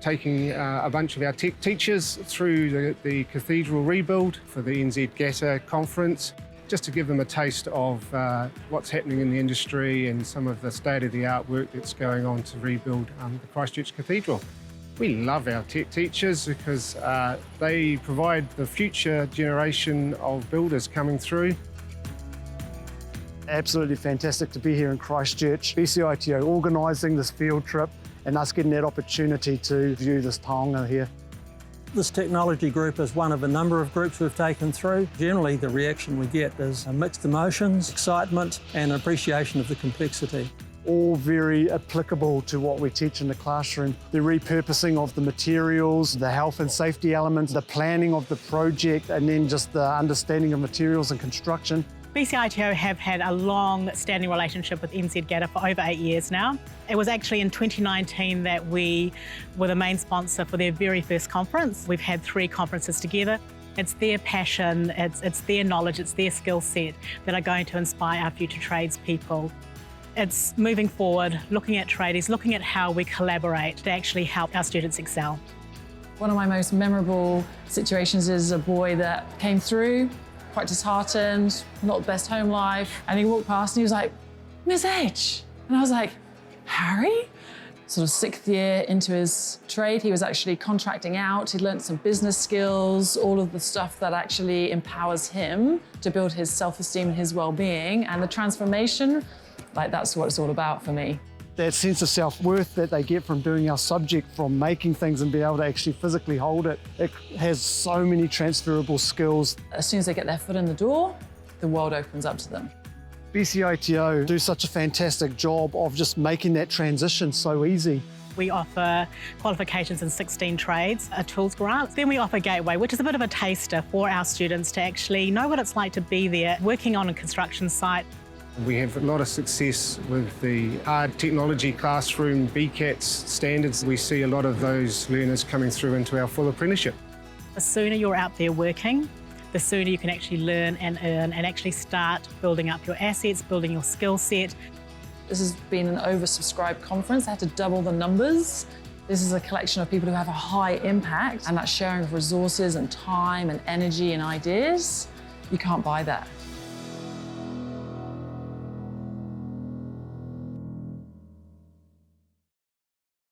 taking a bunch of our tech teachers through the cathedral rebuild for the NZGTTA conference, just to give them a taste of what's happening in the industry and some of the state-of-the-art work that's going on to rebuild the Christchurch Cathedral. We love our tech teachers because they provide the future generation of builders coming through. Absolutely fantastic to be here in Christchurch. BCITO organising this field trip and us getting that opportunity to view this taonga here. This technology group is one of a number of groups we've taken through. Generally, the reaction we get is mixed emotions, excitement and appreciation of the complexity. All very applicable to what we teach in the classroom. The repurposing of the materials, the health and safety elements, the planning of the project, and then just the understanding of materials and construction. BCITO have had a long-standing relationship with NZGTTA for over 8 years now. It was actually in 2019 that we were the main sponsor for their very first conference. We've had 3 conferences together. It's their passion, it's their knowledge, it's their skill set that are going to inspire our future tradespeople. It's moving forward, looking at tradies, looking at how we collaborate to actually help our students excel. One of my most memorable situations is a boy that came through, quite disheartened, not the best home life, and he walked past and he was like, "Miss H." And I was like, "Harry?" Sort of 6th year into his trade, he was actually contracting out. He'd learnt some business skills, all of the stuff that actually empowers him to build his self-esteem and his well-being. And the transformation, that's what it's all about for me. That sense of self-worth that they get from doing our subject, from making things and be able to actually physically hold it, it has so many transferable skills. As soon as they get their foot in the door, the world opens up to them. BCITO do such a fantastic job of just making that transition so easy. We offer qualifications in 16 trades, a tools grant. Then we offer Gateway, which is a bit of a taster for our students to actually know what it's like to be there, working on a construction site. We have a lot of success with the hard technology classroom BCATS standards. We see a lot of those learners coming through into our full apprenticeship. The sooner you're out there working, the sooner you can actually learn and earn and actually start building up your assets, building your skill set. This has been an oversubscribed conference. I had to double the numbers. This is a collection of people who have a high impact, and that sharing of resources and time and energy and ideas, you can't buy that.